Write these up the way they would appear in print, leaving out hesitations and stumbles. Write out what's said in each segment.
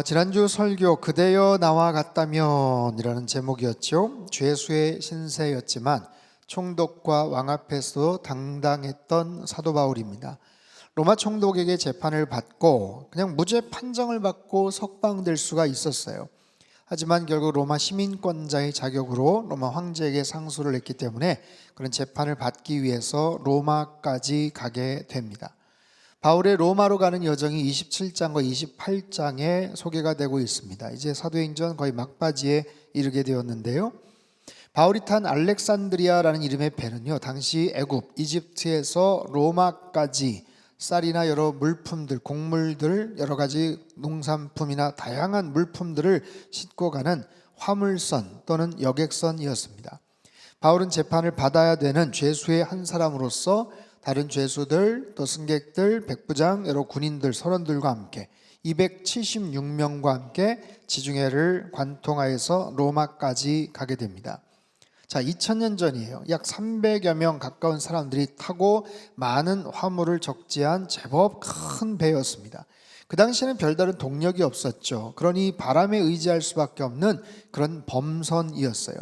지난주 설교 그대여 나와 같다면 이라는 제목이었죠. 죄수의 신세였지만 총독과 왕 앞에서 당당했던 사도 바울입니다. 로마 총독에게 재판을 받고 그냥 무죄 판정을 받고 석방될 수가 있었어요. 하지만 결국 로마 시민권자의 자격으로 로마 황제에게 상소를 했기 때문에 그런 재판을 받기 위해서 로마까지 가게 됩니다. 바울의 로마로 가는 여정이 27장과 28장에 소개가 되고 있습니다. 이제 사도행전 거의 막바지에 이르게 되었는데요. 바울이 탄 알렉산드리아라는 이름의 배는요, 당시 애굽, 이집트에서 로마까지 쌀이나 여러 물품들, 곡물들, 여러 가지 농산품이나 다양한 물품들을 싣고 가는 화물선 또는 여객선이었습니다. 바울은 재판을 받아야 되는 죄수의 한 사람으로서 다른 죄수들, 또 승객들, 백부장, 여러 군인들, 선원들과 함께 276명과 함께 지중해를 관통하여서 로마까지 가게 됩니다. 자, 2000년 전이에요. 약 300여 명 가까운 사람들이 타고 많은 화물을 적재한 제법 큰 배였습니다. 그 당시에는 별다른 동력이 없었죠. 그러니 바람에 의지할 수밖에 없는 그런 범선이었어요.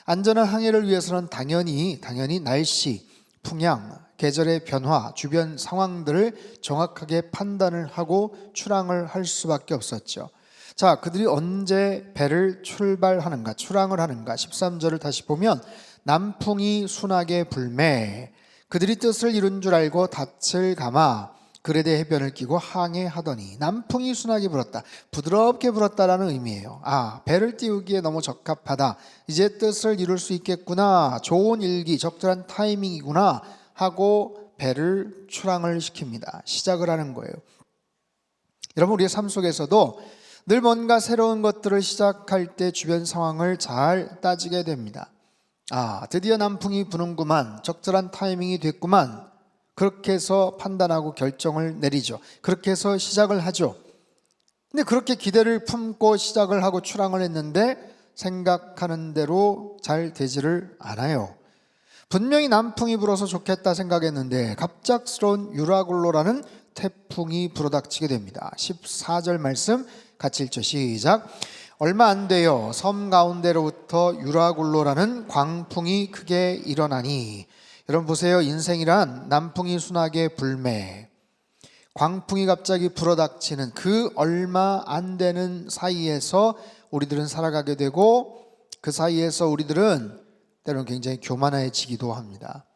안전한 항해를 위해서는 당연히 날씨, 풍향, 계절의 변화, 주변 상황들을 정확하게 판단을 하고 출항을 할 수밖에 없었죠. 자, 그들이 언제 배를 출발하는가, 출항을 하는가? 13절을 다시 보면 남풍이 순하게 불매 그들이 뜻을 이룬 줄 알고 닻을 감아 그레데 해변을 끼고 항해하더니 남풍이 순하게 불었다, 부드럽게 불었다라는 의미예요. 배를 띄우기에 너무 적합하다, 이제 뜻을 이룰 수 있겠구나, 좋은 일기, 적절한 타이밍이구나 하고 배를 출항을 시킵니다. 시작을 하는 거예요. 여러분, 우리의 삶 속에서도 늘 뭔가 새로운 것들을 시작할 때 주변 상황을 잘 따지게 됩니다. 드디어 남풍이 부는구만, 적절한 타이밍이 됐구만, 그렇게 해서 판단하고 결정을 내리죠. 그렇게 해서 시작을 하죠. 근데 그렇게 기대를 품고 시작을 하고 출항을 했는데 생각하는 대로 잘 되지를 않아요. 분명히 남풍이 불어서 좋겠다 생각했는데 갑작스러운 유라굴로라는 태풍이 불어닥치게 됩니다. 14절 말씀 같이 읽죠. 시작. 얼마 안 돼요. 섬 가운데로부터 유라굴로라는 광풍이 크게 일어나니. 여러분 보세요. 인생이란 남풍이 순하게 불매, 광풍이 갑자기 불어닥치는 그 얼마 안 되는 사이에서 우리들은 살아가게 되고, 그 사이에서 우리들은 때로는 굉장히 교만해지기도 합니다.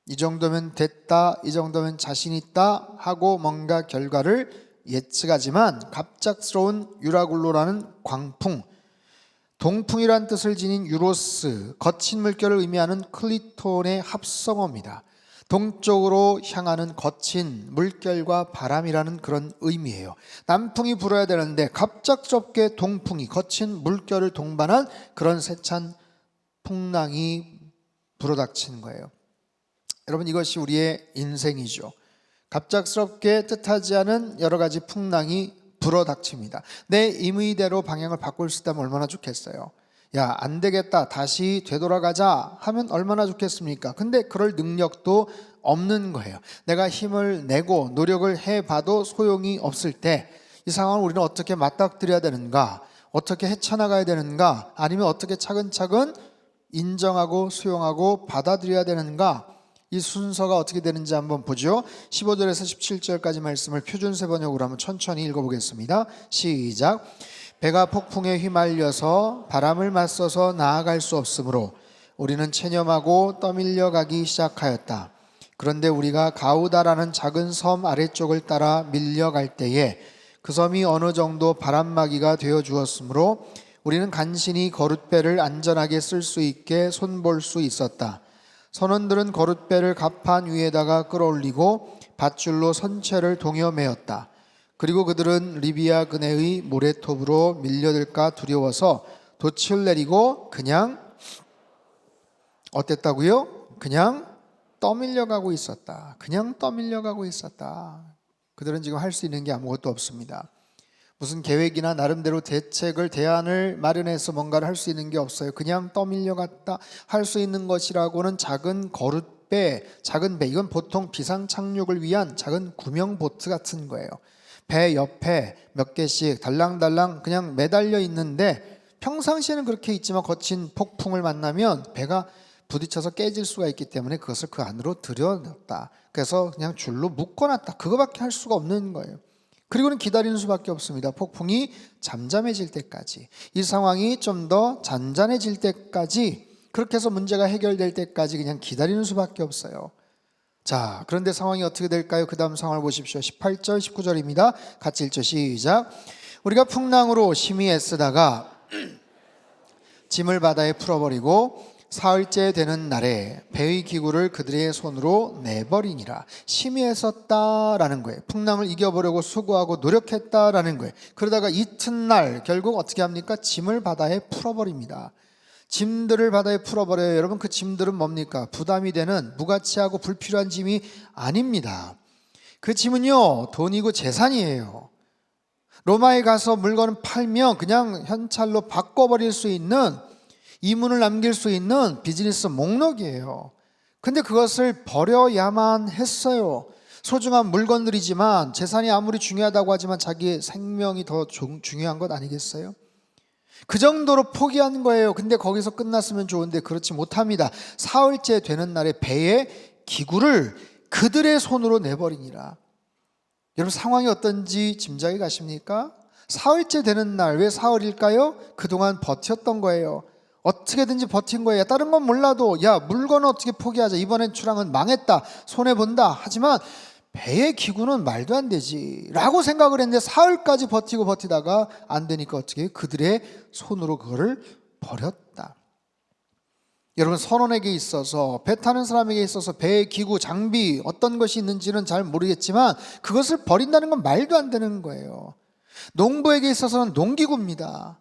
이 정도면 됐다, 이 정도면 자신 있다 하고 뭔가 결과를 예측하지만 갑작스러운 유라굴로라는 광풍, 동풍이란 뜻을 지닌 유로스, 거친 물결을 의미하는 클리톤의 합성어입니다. 동쪽으로 향하는 거친 물결과 바람이라는 그런 의미예요. 남풍이 불어야 되는데 갑작스럽게 동풍이, 거친 물결을 동반한 그런 세찬 풍랑이 불어닥치는 거예요. 여러분, 이것이 우리의 인생이죠. 갑작스럽게 뜻하지 않은 여러 가지 풍랑이 불어닥칩니다. 내 임의대로 방향을 바꿀 수 있다면 얼마나 좋겠어요. 야, 안 되겠다, 다시 되돌아가자 하면 얼마나 좋겠습니까? 근데 그럴 능력도 없는 거예요. 내가 힘을 내고 노력을 해봐도 소용이 없을 때 이 상황을 우리는 어떻게 맞닥뜨려야 되는가, 어떻게 헤쳐나가야 되는가, 아니면 어떻게 차근차근 인정하고 수용하고 받아들여야 되는가, 이 순서가 어떻게 되는지 한번 보죠. 15절에서 17절까지 말씀을 표준세 번역으로 한번 천천히 읽어보겠습니다. 시작. 배가 폭풍에 휘말려서 바람을 맞서서 나아갈 수 없으므로 우리는 체념하고 떠밀려 가기 시작하였다. 그런데 우리가 가우다라는 작은 섬 아래쪽을 따라 밀려갈 때에 그 섬이 어느 정도 바람막이가 되어 주었으므로 우리는 간신히 거룻배를 안전하게 쓸 수 있게 손볼 수 있었다. 선원들은 거룻배를 갑판 위에다가 끌어올리고 밧줄로 선체를 동여매었다. 그리고 그들은 리비아 근해의 모래톱으로 밀려들까 두려워서 돛을 내리고 그냥 어땠다고요? 그냥 떠밀려가고 있었다. 그냥 떠밀려가고 있었다. 그들은 지금 할 수 있는 게 아무것도 없습니다. 무슨 계획이나 나름대로 대책을, 대안을 마련해서 뭔가를 할 수 있는 게 없어요. 그냥 떠밀려갔다. 할 수 있는 것이라고는 작은 거룻배, 작은 배, 이건 보통 비상 착륙을 위한 작은 구명 보트 같은 거예요. 배 옆에 몇 개씩 달랑달랑 그냥 매달려 있는데 평상시에는 그렇게 있지만 거친 폭풍을 만나면 배가 부딪혀서 깨질 수가 있기 때문에 그것을 그 안으로 들여놨다. 그래서 그냥 줄로 묶어놨다. 그거밖에 할 수가 없는 거예요. 그리고는 기다리는 수밖에 없습니다. 폭풍이 잠잠해질 때까지, 이 상황이 좀 더 잔잔해질 때까지, 그렇게 해서 문제가 해결될 때까지 그냥 기다리는 수밖에 없어요. 자, 그런데 상황이 어떻게 될까요? 그 다음 상황을 보십시오. 18절 19절입니다 같이 읽죠. 시작. 우리가 풍랑으로 심히 애쓰다가 짐을 바다에 풀어버리고 사흘째 되는 날에 배의 기구를 그들의 손으로 내버리니라. 심히 애썼다라는 거예요. 풍랑을 이겨보려고 수고하고 노력했다라는 거예요. 그러다가 이튿날 결국 어떻게 합니까? 짐을 바다에 풀어버립니다. 짐들을 바다에 풀어버려요. 여러분, 그 짐들은 뭡니까? 부담이 되는 무가치하고 불필요한 짐이 아닙니다. 그 짐은요, 돈이고 재산이에요. 로마에 가서 물건을 팔면 그냥 현찰로 바꿔버릴 수 있는, 이문을 남길 수 있는 비즈니스 목록이에요. 근데 그것을 버려야만 했어요. 소중한 물건들이지만, 재산이 아무리 중요하다고 하지만 자기의 생명이 더 중요한 것 아니겠어요? 그 정도로 포기한 거예요. 근데 거기서 끝났으면 좋은데 그렇지 못합니다. 사흘째 되는 날에 배의 기구를 그들의 손으로 내버리니라. 여러분, 상황이 어떤지 짐작이 가십니까? 사흘째 되는 날, 왜 사흘일까요? 그동안 버텼던 거예요. 어떻게든지 버틴 거예요. 다른 건 몰라도 야, 물건은 어떻게 포기하자, 이번엔 출항은 망했다, 손해본다. 하지만 배의 기구는 말도 안 되지 라고 생각을 했는데 사흘까지 버티다가 안 되니까 어떻게 해요? 그들의 손으로 그거를 버렸다. 여러분, 선원에게 있어서, 배 타는 사람에게 있어서 배의 기구, 장비 어떤 것이 있는지는 잘 모르겠지만 그것을 버린다는 건 말도 안 되는 거예요. 농부에게 있어서는 농기구입니다.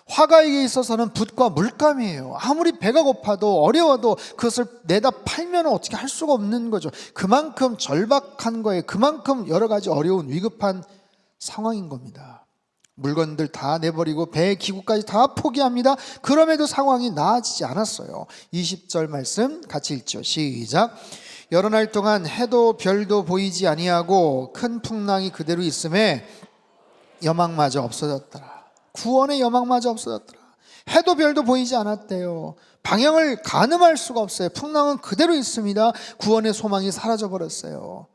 화가에게 있어서는 붓과 물감이에요. 아무리 배가 고파도 어려워도 그것을 내다 팔면 어떻게 할 수가 없는 거죠. 그만큼 절박한 거예요. 그만큼 여러 가지 어려운 위급한 상황인 겁니다. 물건들 다 내버리고 배 기구까지 다 포기합니다. 그럼에도 상황이 나아지지 않았어요. 20절 말씀 같이 읽죠. 시작. 여러 날 동안 해도 별도 보이지 아니하고 큰 풍랑이 그대로 있음에 여망마저 없어졌더라. 구원의 여망마저 없어졌더라. 해도 별도 보이지 않았대요. 방향을 가늠할 수가 없어요. 풍랑은 그대로 있습니다. 구원의 소망이 사라져버렸어요.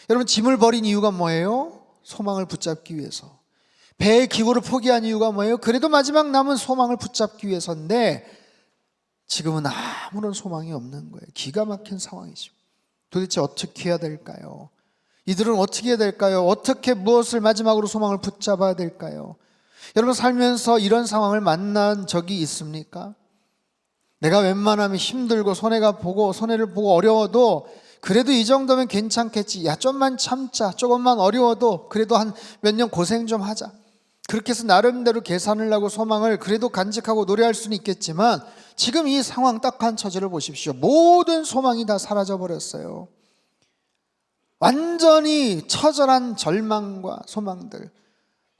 여러분, 짐을 버린 이유가 뭐예요? 소망을 붙잡기 위해서. 배의 기구를 포기한 이유가 뭐예요? 그래도 마지막 남은 소망을 붙잡기 위해서인데 지금은 아무런 소망이 없는 거예요. 기가 막힌 상황이죠. 도대체 어떻게 해야 될까요? 이들은 어떻게 해야 될까요? 어떻게 무엇을 마지막으로 소망을 붙잡아야 될까요? 여러분, 살면서 이런 상황을 만난 적이 있습니까? 내가 웬만하면 힘들고 손해를 보고 어려워도 그래도 이 정도면 괜찮겠지. 야, 좀만 참자. 조금만 어려워도 그래도 한 몇 년 고생 좀 하자. 그렇게 해서 나름대로 계산을 하고 소망을 그래도 간직하고 노래할 수는 있겠지만 지금 이 상황 딱 한 처지를 보십시오. 모든 소망이 다 사라져버렸어요. 완전히 처절한 절망과 소망들.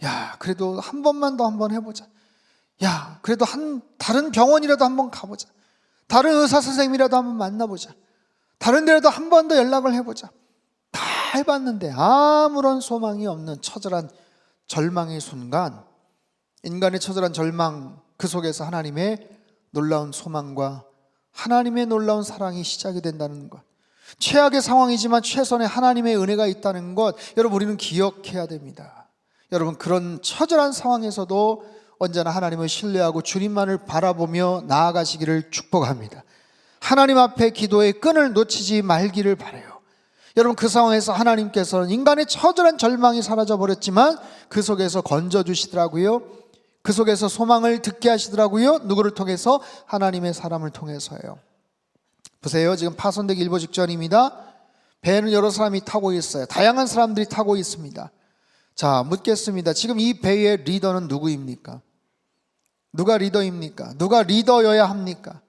야, 그래도 한 번만 더 한번 해보자. 야, 그래도 다른 병원이라도 한번 가보자. 다른 의사 선생님이라도 한번 만나보자. 다른 데라도 한 번 더 연락을 해보자. 다 해봤는데 아무런 소망이 없는 처절한 절망의 순간, 인간의 처절한 절망, 그 속에서 하나님의 놀라운 소망과 하나님의 놀라운 사랑이 시작이 된다는 것, 최악의 상황이지만 최선의 하나님의 은혜가 있다는 것, 여러분, 우리는 기억해야 됩니다. 여러분, 그런 처절한 상황에서도 언제나 하나님을 신뢰하고 주님만을 바라보며 나아가시기를 축복합니다. 하나님 앞에 기도의 끈을 놓치지 말기를 바라요. 여러분, 그 상황에서 하나님께서는 인간의 처절한 절망이 사라져버렸지만 그 속에서 건져주시더라고요. 그 속에서 소망을 듣게 하시더라고요. 누구를 통해서? 하나님의 사람을 통해서요. 보세요, 지금 파손되기 일보 직전입니다. 배는 여러 사람이 타고 있어요. 다양한 사람들이 타고 있습니다. 자, 묻겠습니다. 지금 이 배의 리더는 누구입니까? 누가 리더입니까? 누가 리더여야 합니까?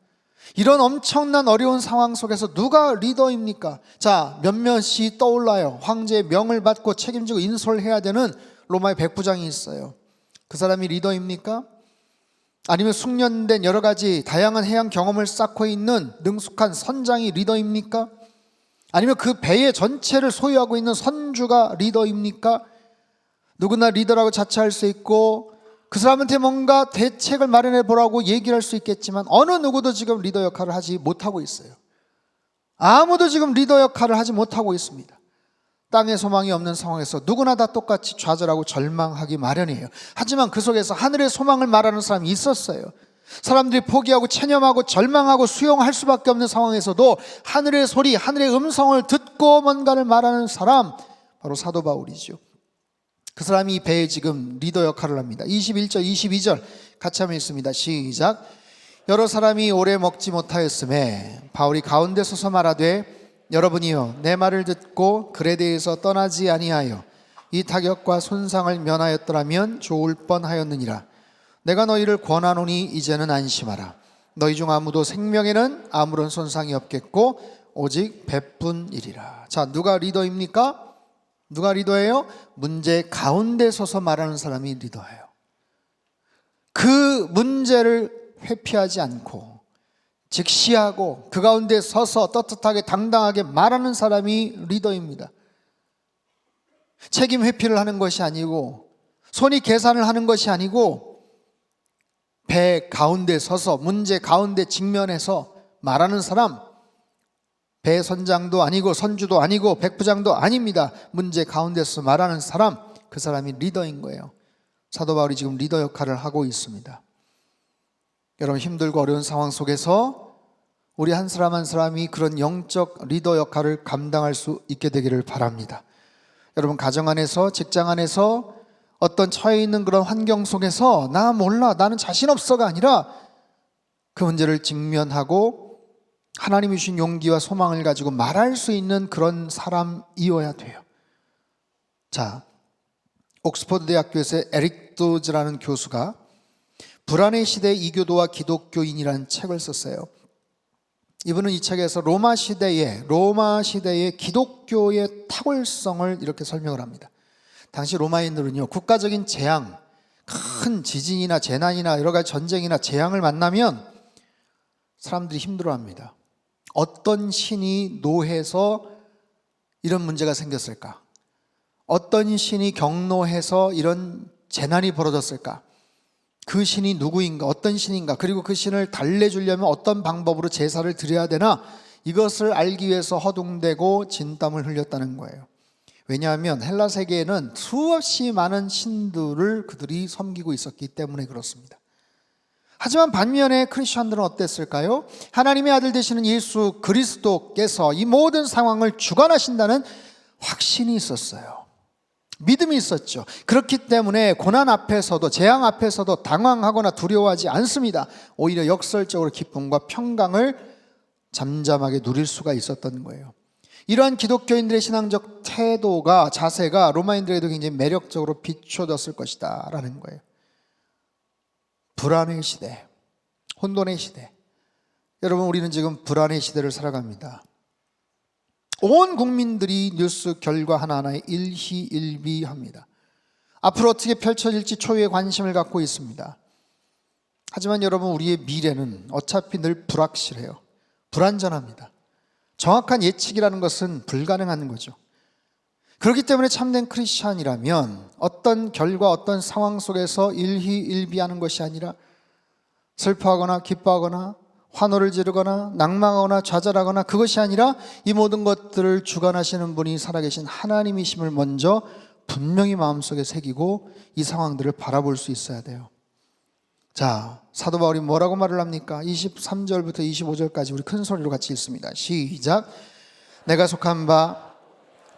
이런 엄청난 어려운 상황 속에서 누가 리더입니까? 자, 몇몇이 떠올라요. 황제의 명을 받고 책임지고 인솔해야 되는 로마의 백부장이 있어요. 그 사람이 리더입니까? 아니면 숙련된 여러 가지 다양한 해양 경험을 쌓고 있는 능숙한 선장이 리더입니까? 아니면 그 배의 전체를 소유하고 있는 선주가 리더입니까? 누구나 리더라고 자처할 수 있고 그 사람한테 뭔가 대책을 마련해 보라고 얘기를 할 수 있겠지만 어느 누구도 지금 리더 역할을 하지 못하고 있어요. 아무도 지금 리더 역할을 하지 못하고 있습니다. 땅에 소망이 없는 상황에서 누구나 다 똑같이 좌절하고 절망하기 마련이에요. 하지만 그 속에서 하늘의 소망을 말하는 사람이 있었어요. 사람들이 포기하고 체념하고 절망하고 수용할 수밖에 없는 상황에서도 하늘의 소리, 하늘의 음성을 듣고 뭔가를 말하는 사람, 바로 사도 바울이죠. 그 사람이 이 배에 지금 리더 역할을 합니다. 21절 22절 같이 하면 있습니다. 시작. 여러 사람이 오래 먹지 못하였음에 바울이 가운데 서서 말하되 여러분이여 내 말을 듣고 그레데에서 떠나지 아니하여 이 타격과 손상을 면하였더라면 좋을 뻔하였느니라. 내가 너희를 권하노니 이제는 안심하라. 너희 중 아무도 생명에는 아무런 손상이 없겠고 오직 배뿐이리라. 자, 누가 리더입니까? 누가 리더예요? 문제 가운데 서서 말하는 사람이 리더예요. 그 문제를 회피하지 않고 직시하고 그 가운데 서서 떳떳하게 당당하게 말하는 사람이 리더입니다. 책임 회피를 하는 것이 아니고 손이 계산을 하는 것이 아니고 배 가운데 서서 문제 가운데 직면해서 말하는 사람, 배 선장도 아니고 선주도 아니고 백부장도 아닙니다. 문제 가운데서 말하는 사람, 그 사람이 리더인 거예요. 사도 바울이 지금 리더 역할을 하고 있습니다. 여러분, 힘들고 어려운 상황 속에서 우리 한 사람 한 사람이 그런 영적 리더 역할을 감당할 수 있게 되기를 바랍니다. 여러분, 가정 안에서, 직장 안에서 어떤 처해 있는 그런 환경 속에서 나 몰라, 나는 자신 없어가 아니라 그 문제를 직면하고 하나님이 주신 용기와 소망을 가지고 말할 수 있는 그런 사람이어야 돼요. 자, 옥스퍼드 대학교에서 에릭 도즈라는 교수가 불안의 시대 이교도와 기독교인이라는 책을 썼어요. 이분은 이 책에서 로마 시대의 기독교의 탁월성을 이렇게 설명을 합니다. 당시 로마인들은요, 국가적인 재앙, 큰 지진이나 재난이나 여러 가지 전쟁이나 재앙을 만나면 사람들이 힘들어합니다. 어떤 신이 노해서 이런 문제가 생겼을까? 어떤 신이 경노해서 이런 재난이 벌어졌을까? 그 신이 누구인가? 어떤 신인가? 그리고 그 신을 달래주려면 어떤 방법으로 제사를 드려야 되나? 이것을 알기 위해서 허둥대고 진땀을 흘렸다는 거예요. 왜냐하면 헬라 세계에는 수없이 많은 신들을 그들이 섬기고 있었기 때문에 그렇습니다. 하지만 반면에 크리스천들은 어땠을까요? 하나님의 아들 되시는 예수 그리스도께서 이 모든 상황을 주관하신다는 확신이 있었어요. 믿음이 있었죠. 그렇기 때문에 고난 앞에서도 재앙 앞에서도 당황하거나 두려워하지 않습니다. 오히려 역설적으로 기쁨과 평강을 잠잠하게 누릴 수가 있었던 거예요. 이러한 기독교인들의 신앙적 태도가, 자세가 로마인들에게도 굉장히 매력적으로 비춰졌을 것이다 라는 거예요. 불안의 시대, 혼돈의 시대. 여러분, 우리는 지금 불안의 시대를 살아갑니다. 온 국민들이 뉴스 결과 하나하나에 일희일비합니다. 앞으로 어떻게 펼쳐질지 초유의 관심을 갖고 있습니다. 하지만 여러분, 우리의 미래는 어차피 늘 불확실해요. 불안전합니다. 정확한 예측이라는 것은 불가능한 거죠. 그렇기 때문에 참된 크리스찬이라면 어떤 결과, 어떤 상황 속에서 일희일비하는 것이 아니라 슬퍼하거나 기뻐하거나 환호를 지르거나 낭망하거나 좌절하거나, 그것이 아니라 이 모든 것들을 주관하시는 분이 살아계신 하나님이심을 먼저 분명히 마음속에 새기고 이 상황들을 바라볼 수 있어야 돼요. 자, 사도 바울이 뭐라고 말을 합니까? 23절부터 25절까지 우리 큰 소리로 같이 읽습니다. 시작. 내가 속한 바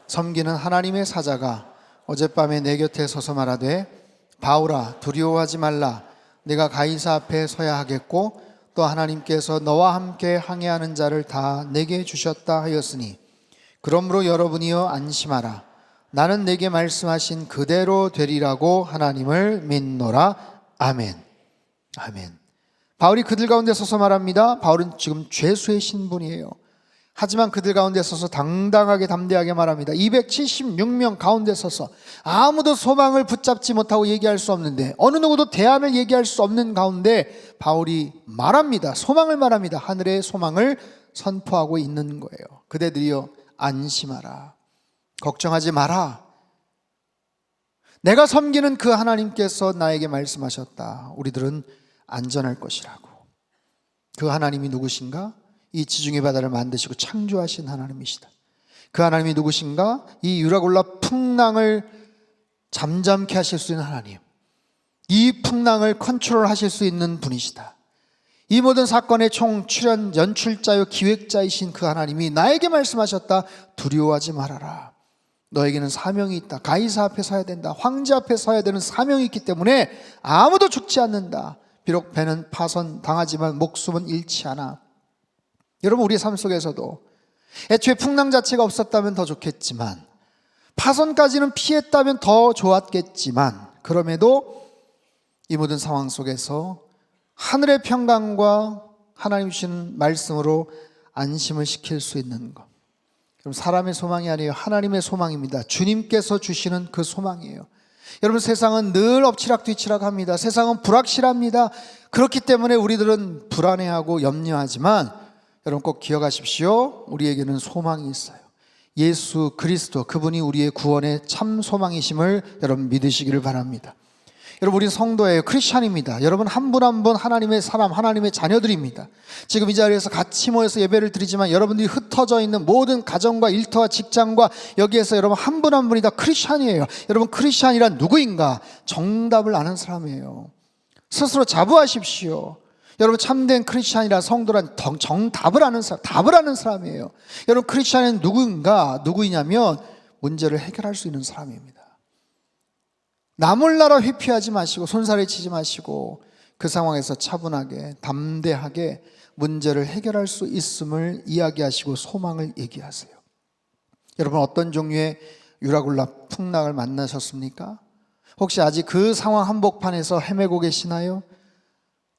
섬기는 하나님의 사자가 어젯밤에 내 곁에 서서 말하되 바울아 두려워하지 말라. 내가 가이사 앞에 서야 하겠고 또 하나님께서 너와 함께 항해하는 자를 다 내게 주셨다 하였으니 그러므로 여러분이여 안심하라. 나는 내게 말씀하신 그대로 되리라고 하나님을 믿노라. 아멘. 아멘. 바울이 그들 가운데 서서 말합니다. 바울은 지금 죄수의 신분이에요. 하지만 그들 가운데 서서 당당하게 담대하게 말합니다. 276명 가운데 서서 아무도 소망을 붙잡지 못하고 얘기할 수 없는데, 어느 누구도 대안을 얘기할 수 없는 가운데 바울이 말합니다. 소망을 말합니다. 하늘의 소망을 선포하고 있는 거예요. 그대들이여 안심하라. 걱정하지 마라. 내가 섬기는 그 하나님께서 나에게 말씀하셨다. 우리들은 안전할 것이라고. 그 하나님이 누구신가? 이 지중해 바다를 만드시고 창조하신 하나님이시다. 그 하나님이 누구신가? 이 유라굴라 풍랑을 잠잠케 하실 수 있는 하나님, 이 풍랑을 컨트롤하실 수 있는 분이시다. 이 모든 사건의 총 출연 연출자요 기획자이신 그 하나님이 나에게 말씀하셨다. 두려워하지 말아라. 너에게는 사명이 있다. 가이사 앞에 서야 된다. 황제 앞에 서야 되는 사명이 있기 때문에 아무도 죽지 않는다. 비록 배는 파손당하지만 목숨은 잃지 않아. 여러분, 우리 삶 속에서도 애초에 풍랑 자체가 없었다면 더 좋겠지만, 파손까지는 피했다면 더 좋았겠지만, 그럼에도 이 모든 상황 속에서 하늘의 평강과 하나님 주시는 말씀으로 안심을 시킬 수 있는 것, 그럼 사람의 소망이 아니에요. 하나님의 소망입니다. 주님께서 주시는 그 소망이에요. 여러분, 세상은 늘 엎치락뒤치락 합니다. 세상은 불확실합니다. 그렇기 때문에 우리들은 불안해하고 염려하지만, 여러분 꼭 기억하십시오. 우리에게는 소망이 있어요. 예수 그리스도, 그분이 우리의 구원의 참 소망이심을 여러분 믿으시기를 바랍니다. 여러분, 우리 성도예요. 크리스찬입니다. 여러분 한 분 한 분 하나님의 사람, 하나님의 자녀들입니다. 지금 이 자리에서 같이 모여서 예배를 드리지만, 여러분들이 흩어져 있는 모든 가정과 일터와 직장과 여기에서 여러분 한 분 한 분이 다 크리스찬이에요. 여러분, 크리스찬이란 누구인가? 정답을 아는 사람이에요. 스스로 자부하십시오. 여러분, 참된 크리스찬이란, 성도란 정답을 아는 사람, 답을 아는 사람이에요. 여러분, 크리스찬은 누구이냐면 문제를 해결할 수 있는 사람입니다. 나 몰라라 회피하지 마시고 손살에 치지 마시고 그 상황에서 차분하게 담대하게 문제를 해결할 수 있음을 이야기하시고 소망을 얘기하세요. 여러분, 어떤 종류의 유라굴라 풍랑을 만나셨습니까? 혹시 아직 그 상황 한복판에서 헤매고 계시나요?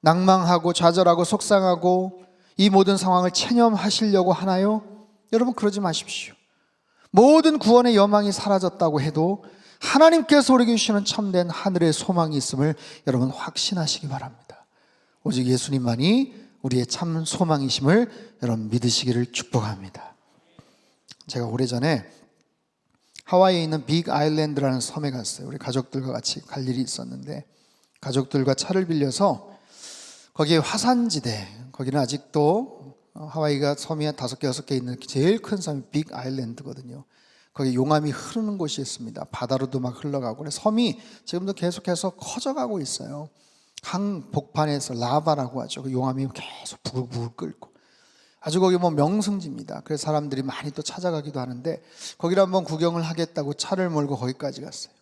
낭망하고 좌절하고 속상하고 이 모든 상황을 체념하시려고 하나요? 여러분, 그러지 마십시오. 모든 구원의 여망이 사라졌다고 해도 하나님께서 우리에게 주시는 참된 하늘의 소망이 있음을 여러분 확신하시기 바랍니다. 오직 예수님만이 우리의 참 소망이심을 여러분 믿으시기를 축복합니다. 제가 오래전에 하와이에 있는 빅 아일랜드라는 섬에 갔어요. 우리 가족들과 같이 갈 일이 있었는데, 가족들과 차를 빌려서 거기에 화산지대, 거기는 아직도 하와이가 섬이 한 5개, 6개 있는 제일 큰 섬이 빅 아일랜드거든요. 거기 용암이 흐르는 곳이 있습니다. 바다로도 막 흘러가고, 섬이 지금도 계속해서 커져가고 있어요. 항복판에서 라바라고 하죠. 그 용암이 계속 부글부글 끓고 아주 거기 뭐 명승지입니다. 그래서 사람들이 많이 또 찾아가기도 하는데, 거기를 한번 구경을 하겠다고 차를 몰고 거기까지 갔어요.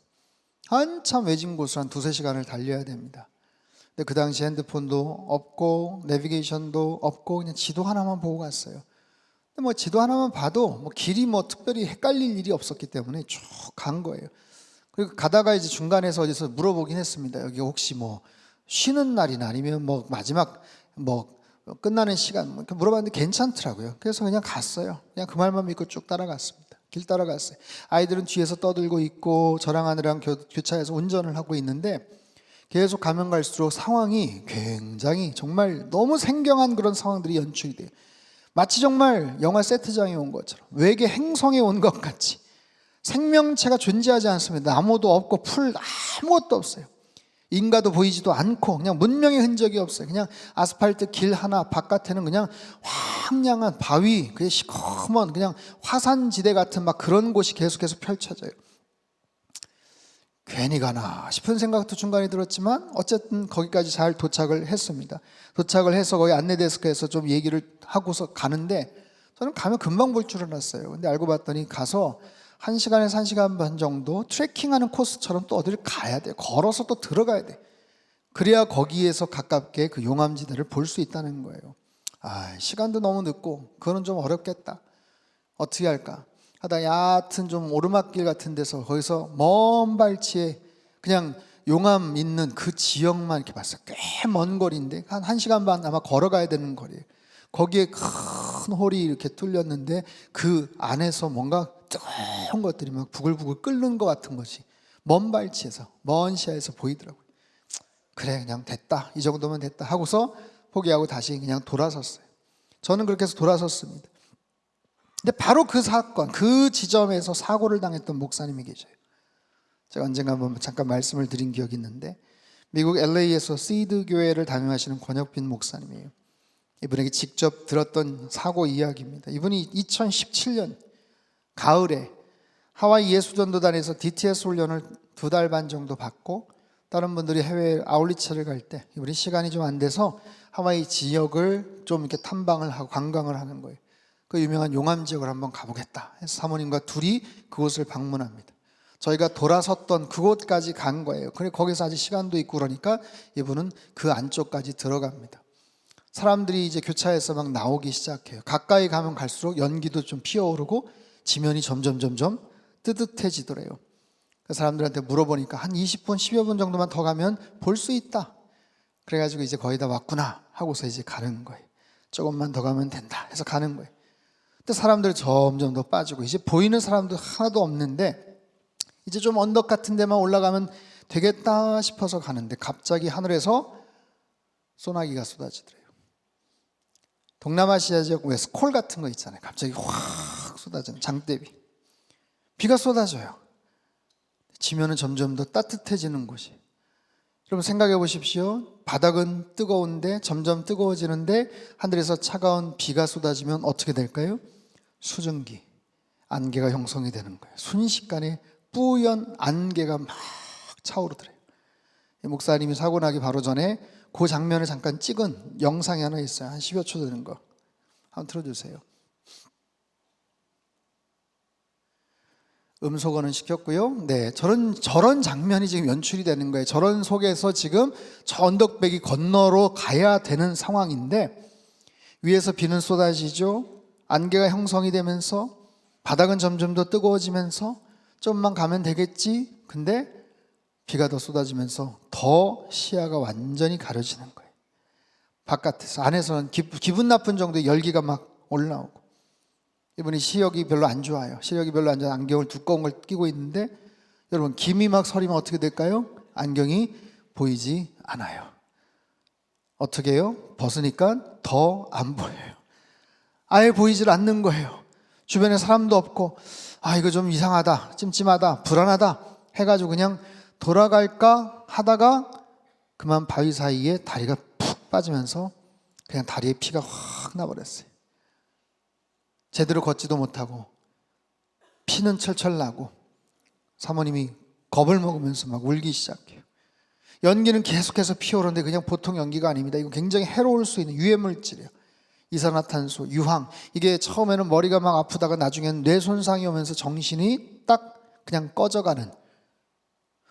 한참 외진 곳을 한 2-3시간을 달려야 됩니다. 근데 그 당시 핸드폰도 없고 내비게이션도 없고 그냥 지도 하나만 보고 갔어요. 근데 뭐 지도 하나만 봐도 뭐 길이 뭐 특별히 헷갈릴 일이 없었기 때문에 쭉 간 거예요. 그리고 가다가 이제 중간에서 어디서 물어보긴 했습니다. 여기 혹시 뭐 쉬는 날이나 아니면 뭐 마지막 뭐 끝나는 시간 뭐 이렇게 물어봤는데 괜찮더라고요. 그래서 그냥 갔어요. 그냥 그 말만 믿고 쭉 따라갔습니다. 길 따라갔어요. 아이들은 뒤에서 떠들고 있고 저랑 아내랑 교차해서 운전을 하고 있는데, 계속 가면 갈수록 상황이 굉장히 정말 너무 생경한 그런 상황들이 연출이 돼요. 마치 정말 영화 세트장에 온 것처럼, 외계 행성에 온 것 같이 생명체가 존재하지 않습니다. 나무도 없고 풀 아무것도 없어요. 인가도 보이지도 않고 그냥 문명의 흔적이 없어요. 그냥 아스팔트 길 하나, 바깥에는 그냥 황량한 바위, 그게 시커먼 그냥 화산지대 같은 막 그런 곳이 계속해서 펼쳐져요. 괜히 가나 싶은 생각도 중간에 들었지만 어쨌든 거기까지 잘 도착을 했습니다. 도착을 해서 거기 안내데스크에서 좀 얘기를 하고서 가는데, 저는 가면 금방 볼 줄 알았어요. 근데 알고 봤더니 가서 1시간에서 1시간 반 정도 트레킹하는 코스처럼 또 어디를 가야 돼요. 걸어서 또 들어가야 돼. 그래야 거기에서 가깝게 그 용암지대를 볼 수 있다는 거예요. 시간도 너무 늦고 그거는 좀 어렵겠다. 어떻게 할까 하다 얕은 좀 오르막길 같은 데서 거기서 먼 발치에 그냥 용암 있는 그 지역만 이렇게 봤어요. 꽤 먼 거리인데 한 1시간 반 아마 걸어가야 되는 거리예요. 거기에 큰 홀이 이렇게 뚫렸는데 그 안에서 뭔가 뜨거운 것들이 막 부글부글 끓는 것 같은 것이 먼 발치에서, 먼 시야에서 보이더라고요. 그래, 그냥 됐다, 이 정도면 됐다 하고서 포기하고 다시 그냥 돌아섰어요. 저는 그렇게 해서 돌아섰습니다. 근데 바로 그 사건, 그 지점에서 사고를 당했던 목사님이 계셔요. 제가 언젠가 한번 잠깐 말씀을 드린 기억이 있는데, 미국 LA에서 시드 교회를 담임하시는 권혁빈 목사님이에요. 이분에게 직접 들었던 사고 이야기입니다. 이분이 2017년 가을에 하와이 예수전도단에서 DTS 훈련을 2달 반 정도 받고 다른 분들이 해외 아울리처를 갈 때 이분이 시간이 좀 안 돼서 하와이 지역을 좀 이렇게 탐방을 하고 관광을 하는 거예요. 그 유명한 용암 지역을 한번 가보겠다 해서 사모님과 둘이 그곳을 방문합니다. 저희가 돌아섰던 그곳까지 간 거예요. 그래 거기서 아직 시간도 있고 그러니까 이분은 그 안쪽까지 들어갑니다. 사람들이 이제 교차해서 막 나오기 시작해요. 가까이 가면 갈수록 연기도 좀 피어오르고 지면이 점점 뜨뜻해지더래요. 그 사람들한테 물어보니까 한 20분, 10여 분 정도만 더 가면 볼 수 있다. 그래가지고 이제 거의 다 왔구나 하고서 이제 가는 거예요. 조금만 더 가면 된다 해서 가는 거예요. 근데 사람들이 점점 더 빠지고 이제 보이는 사람도 하나도 없는데 이제 좀 언덕 같은 데만 올라가면 되겠다 싶어서 가는데 갑자기 하늘에서 소나기가 쏟아지더래요. 동남아시아 지역 왜 스콜 같은 거 있잖아요. 갑자기 확 쏟아지는 장대비. 비가 쏟아져요. 지면은 점점 더 따뜻해지는 곳이. 여러분 생각해 보십시오. 바닥은 뜨거운데 점점 뜨거워지는데 하늘에서 차가운 비가 쏟아지면 어떻게 될까요? 수증기, 안개가 형성이 되는 거예요. 순식간에 뿌연 안개가 막 차오르더래요. 목사님이 사고 나기 바로 전에 그 장면을 잠깐 찍은 영상이 하나 있어요. 한 10여 초 되는 거. 한번 틀어주세요. 음소거는 시켰고요. 네, 저런 장면이 지금 연출이 되는 거예요. 저런 속에서 지금 저 언덕배기 건너로 가야 되는 상황인데 위에서 비는 쏟아지죠. 안개가 형성이 되면서 바닥은 점점 더 뜨거워지면서 좀만 가면 되겠지. 근데 비가 더 쏟아지면서 더 시야가 완전히 가려지는 거예요. 바깥에서. 안에서는 기분 나쁜 정도의 열기가 막 올라오고. 이분이 시력이 별로 안 좋아요. 시력이 별로 안 좋아요. 안경을 두꺼운 걸 끼고 있는데 여러분 김이 막 서리면 어떻게 될까요? 안경이 보이지 않아요. 어떻게 해요? 벗으니까 더 안 보여요. 아예 보이질 않는 거예요. 주변에 사람도 없고 이거 좀 이상하다, 찜찜하다, 불안하다 해가지고 그냥 돌아갈까 하다가 그만 바위 사이에 다리가 푹 빠지면서 그냥 다리에 피가 확 나버렸어요. 제대로 걷지도 못하고 피는 철철 나고 사모님이 겁을 먹으면서 막 울기 시작해요. 연기는 계속해서 피어오르는데 그냥 보통 연기가 아닙니다. 이거 굉장히 해로울 수 있는 유해물질이에요. 이산화탄소, 유황. 이게 처음에는 머리가 막 아프다가 나중에는 뇌 손상이 오면서 정신이 딱 그냥 꺼져가는,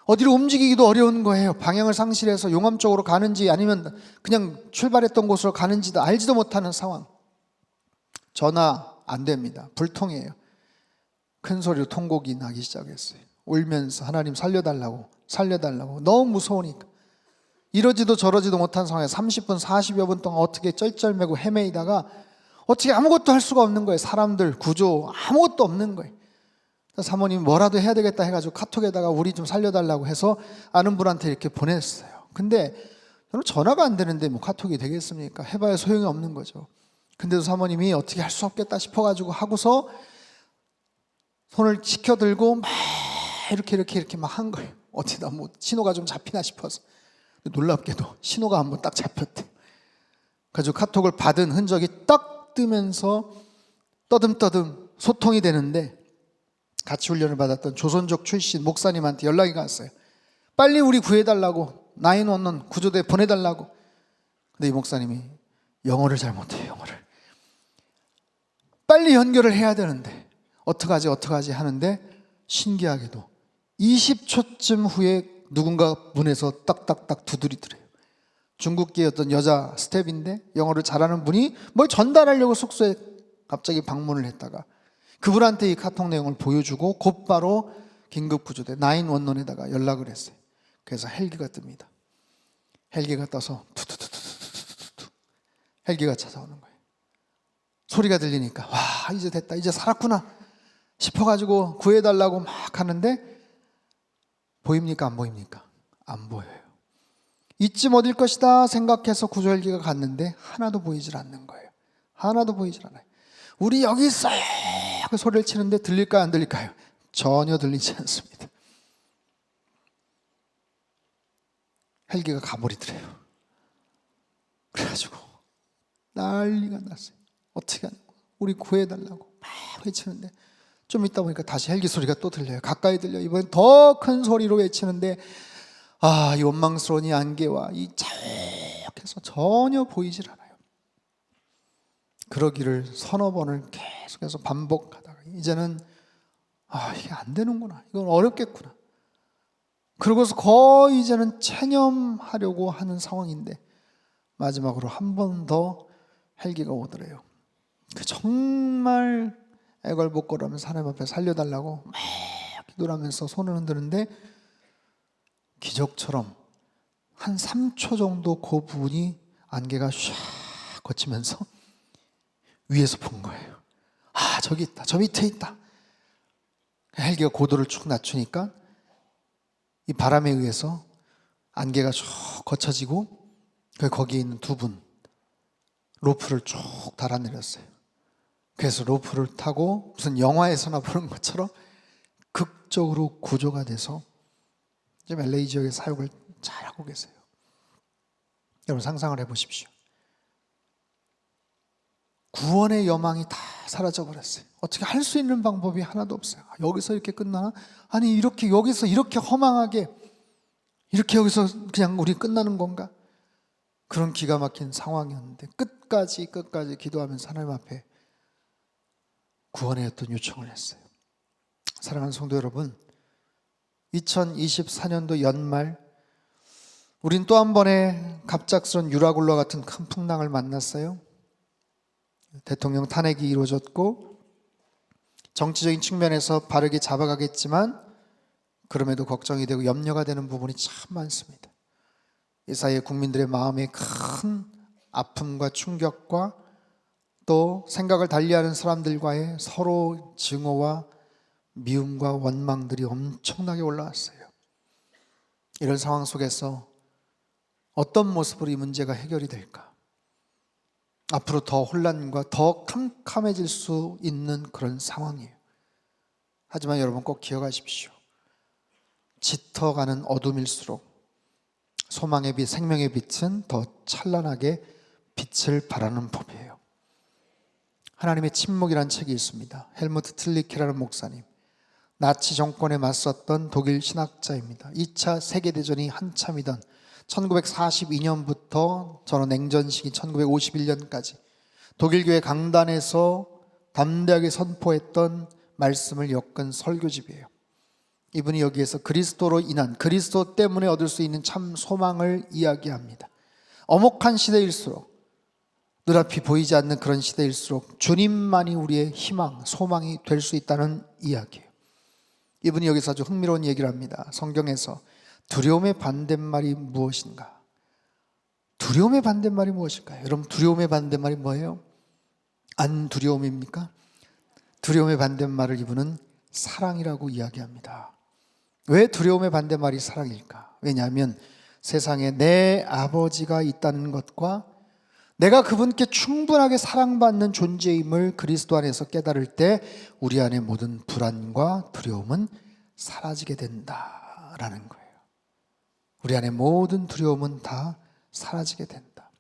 어디로 움직이기도 어려운 거예요. 방향을 상실해서 용암 쪽으로 가는지 아니면 그냥 출발했던 곳으로 가는지도 알지도 못하는 상황. 전화 안 됩니다. 불통이에요. 큰 소리로 통곡이 나기 시작했어요. 울면서 하나님 살려달라고 너무 무서우니까. 이러지도 저러지도 못한 상황에 30분 40여 분 동안 어떻게 쩔쩔매고 헤매이다가 어떻게 아무것도 할 수가 없는 거예요. 사람들 구조 아무것도 없는 거예요. 사모님이 뭐라도 해야 되겠다 해가지고 카톡에다가 우리 좀 살려달라고 해서 아는 분한테 이렇게 보냈어요. 근데 저는 전화가 안 되는데 뭐 카톡이 되겠습니까? 해봐야 소용이 없는 거죠. 근데도 사모님이 어떻게 할 수 없겠다 싶어가지고 하고서 손을 지켜들고 막 이렇게 막 한 거예요. 어디다 뭐 신호가 좀 잡히나 싶어서. 놀랍게도 신호가 한번 딱 잡혔대. 그래서 카톡을 받은 흔적이 딱 뜨면서 떠듬떠듬 소통이 되는데 같이 훈련을 받았던 조선족 출신 목사님한테 연락이 갔어요. 빨리 우리 구해달라고, 911 구조대 보내달라고. 근데 이 목사님이 영어를 잘 못해요. 영어를 빨리 연결을 해야 되는데 어떡하지 하는데 신기하게도 20초쯤 후에 누군가 문에서 딱딱딱 두드리더래요. 중국계 어떤 여자 스텝인데 영어를 잘하는 분이 뭘 전달하려고 숙소에 갑자기 방문을 했다가 그분한테 이 카톡 내용을 보여주고 곧바로 긴급구조대 911에다가 연락을 했어요. 그래서 헬기가 뜹니다. 헬기가 떠서 투투투투투투 헬기가 찾아오는 거예요. 소리가 들리니까 와 이제 됐다, 이제 살았구나 싶어가지고 구해달라고 막 하는데 보입니까? 안 보입니까? 안 보여요. 이쯤 어딜 것이다 생각해서 구조 헬기가 갔는데 하나도 보이질 않는 거예요. 하나도 보이질 않아요. 우리 여기 있어요 그 소리를 치는데 들릴까요? 안 들릴까요? 전혀 들리지 않습니다. 헬기가 가버리더래요. 그래가지고 난리가 났어요. 어떻게 하냐고, 우리 구해달라고 막 외치는데 좀 있다 보니까 다시 헬기 소리가 또 들려요. 가까이 들려요. 이번엔 더 큰 소리로 외치는데 이 원망스러운 이 안개와 이 자욱해서 전혀 보이질 않아요. 그러기를 서너 번을 계속해서 반복하다가 이제는 이게 안 되는구나, 이건 어렵겠구나, 그러고서 거의 이제는 체념하려고 하는 상황인데 마지막으로 한 번 더 헬기가 오더래요. 정말 애걸복걸하면서 하나님 앞에 살려달라고 막 기도를 하면서 손을 흔드는데 기적처럼 한 3초 정도 그 부분이 안개가 샥 거치면서 위에서 본 거예요. 저기 있다, 저 밑에 있다. 헬기가 고도를 쭉 낮추니까 이 바람에 의해서 안개가 쭉 거쳐지고 거기에 있는 두 분 로프를 쭉 달아내렸어요. 그래서 로프를 타고 무슨 영화에서나 보는 것처럼 극적으로 구조가 돼서 지금 LA 지역의 사역을 잘하고 계세요. 여러분 상상을 해보십시오. 구원의 여망이 다 사라져버렸어요. 어떻게 할 수 있는 방법이 하나도 없어요. 여기서 이렇게 끝나나? 아니 이렇게 여기서 이렇게 허망하게 이렇게 여기서 그냥 우리 끝나는 건가? 그런 기가 막힌 상황이었는데 끝까지 기도하면서 하나님 앞에 구원의 어떤 요청을 했어요. 사랑하는 성도 여러분, 2024년도 연말 우린 또 한 번의 갑작스런 유라굴라 같은 큰 풍랑을 만났어요. 대통령 탄핵이 이루어졌고 정치적인 측면에서 바르게 잡아가겠지만 그럼에도 걱정이 되고 염려가 되는 부분이 참 많습니다. 이 사이에 국민들의 마음에 큰 아픔과 충격과 또 생각을 달리하는 사람들과의 서로 증오와 미움과 원망들이 엄청나게 올라왔어요. 이런 상황 속에서 어떤 모습으로 이 문제가 해결이 될까? 앞으로 더 혼란과 더 캄캄해질 수 있는 그런 상황이에요. 하지만 여러분 꼭 기억하십시오. 짙어가는 어둠일수록 소망의 빛, 생명의 빛은 더 찬란하게 빛을 발하는 법이에요. 하나님의 침묵이라는 책이 있습니다. 헬무트 틀리케라는 목사님, 나치 정권에 맞섰던 독일 신학자입니다. 2차 세계대전이 한참이던 1942년부터 저는 냉전 시기 1951년까지 독일교회 강단에서 담대하게 선포했던 말씀을 엮은 설교집이에요. 이분이 여기에서 그리스도로 인한, 그리스도 때문에 얻을 수 있는 참 소망을 이야기합니다. 엄혹한 시대일수록, 눈앞이 보이지 않는 그런 시대일수록 주님만이 우리의 희망, 소망이 될 수 있다는 이야기예요. 이분이 여기서 아주 흥미로운 얘기를 합니다. 성경에서 두려움의 반대말이 무엇인가? 두려움의 반대말이 무엇일까요? 여러분 두려움의 반대말이 뭐예요? 안 두려움입니까? 두려움의 반대말을 이분은 사랑이라고 이야기합니다. 왜 두려움의 반대말이 사랑일까? 왜냐하면 세상에 내 아버지가 있다는 것과 내가 그분께 충분하게 사랑받는 존재임을 그리스도 안에서 깨달을 때 우리 안의 모든 불안과 두려움은 사라지게 된다라는 거예요. 우리 안의 모든 두려움은 다 사라지게 된다.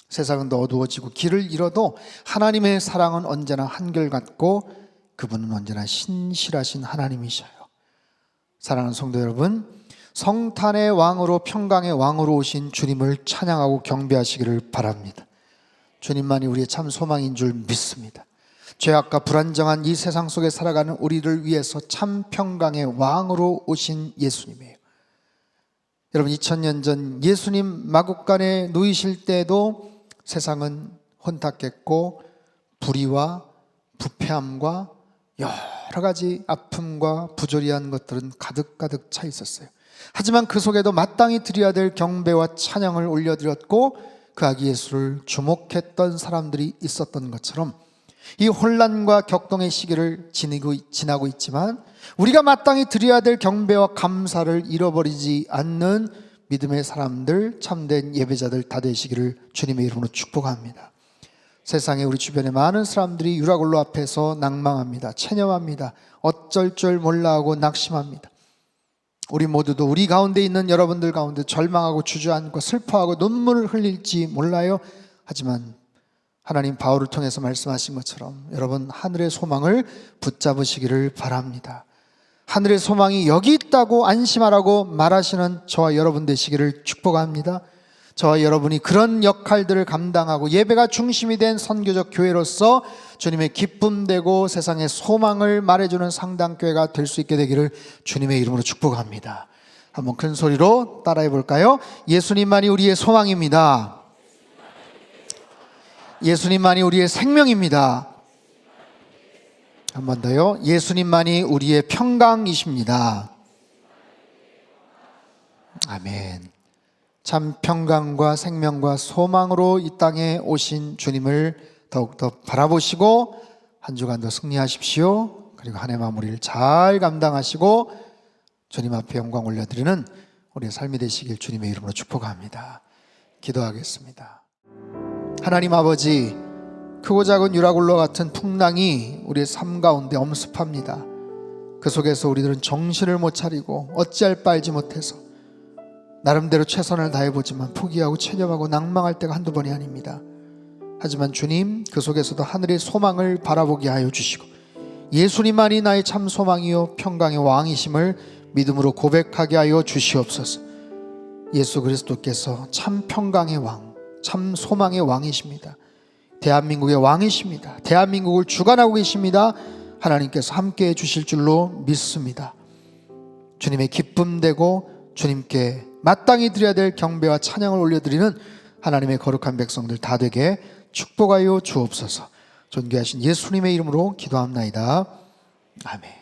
세상은 더 어두워지고 길을 잃어도 하나님의 사랑은 언제나 한결같고 그분은 언제나 신실하신 하나님이셔요. 사랑하는 성도 여러분, 성탄의 왕으로 평강의 왕으로 오신 주님을 찬양하고 경배하시기를 바랍니다. 주님만이 우리의 참 소망인 줄 믿습니다. 죄악과 불안정한 이 세상 속에 살아가는 우리를 위해서 참 평강의 왕으로 오신 예수님이에요. 여러분 2000년 전 예수님 마국간에 누이실 때도 세상은 혼탁했고 불의와 부패함과 여러 가지 아픔과 부조리한 것들은 가득가득 차 있었어요. 하지만 그 속에도 마땅히 드려야 될 경배와 찬양을 올려드렸고 그 아기 예수를 주목했던 사람들이 있었던 것처럼 이 혼란과 격동의 시기를 지나고 있지만 우리가 마땅히 드려야 될 경배와 감사를 잃어버리지 않는 믿음의 사람들, 참된 예배자들 다 되시기를 주님의 이름으로 축복합니다. 세상에 우리 주변에 많은 사람들이 유라굴로 앞에서 낭망합니다. 체념합니다. 어쩔 줄 몰라 하고 낙심합니다. 우리 모두도 우리 가운데 있는 여러분들 가운데 절망하고 주저앉고 슬퍼하고 눈물을 흘릴지 몰라요. 하지만 하나님 바울을 통해서 말씀하신 것처럼 여러분 하늘의 소망을 붙잡으시기를 바랍니다. 하늘의 소망이 여기 있다고 안심하라고 말하시는 저와 여러분 되시기를 축복합니다. 저와 여러분이 그런 역할들을 감당하고 예배가 중심이 된 선교적 교회로서 주님의 기쁨 되고 세상의 소망을 말해주는 상당교회가 될 수 있게 되기를 주님의 이름으로 축복합니다. 한번 큰 소리로 따라해 볼까요? 예수님만이 우리의 소망입니다. 예수님만이 우리의 생명입니다. 한 번 더요. 예수님만이 우리의 평강이십니다. 아멘. 참 평강과 생명과 소망으로 이 땅에 오신 주님을 더욱더 바라보시고 한 주간도 승리하십시오. 그리고 한 해 마무리를 잘 감당하시고 주님 앞에 영광 올려드리는 우리의 삶이 되시길 주님의 이름으로 축복합니다. 기도하겠습니다. 하나님 아버지, 크고 작은 유라굴로 같은 풍랑이 우리의 삶 가운데 엄습합니다. 그 속에서 우리들은 정신을 못 차리고 어찌할 바 알지 못해서 나름대로 최선을 다해보지만 포기하고 체념하고 낭망할 때가 한두 번이 아닙니다. 하지만 주님, 그 속에서도 하늘의 소망을 바라보게 하여 주시고 예수님만이 나의 참 소망이요 평강의 왕이심을 믿음으로 고백하게 하여 주시옵소서. 예수 그리스도께서 참 평강의 왕, 참 소망의 왕이십니다. 대한민국의 왕이십니다. 대한민국을 주관하고 계십니다. 하나님께서 함께해 주실 줄로 믿습니다. 주님의 기쁨 되고 주님께 마땅히 드려야 될 경배와 찬양을 올려드리는 하나님의 거룩한 백성들 다 되게 축복하여 주옵소서. 존귀하신 예수님의 이름으로 기도합나이다. 아멘.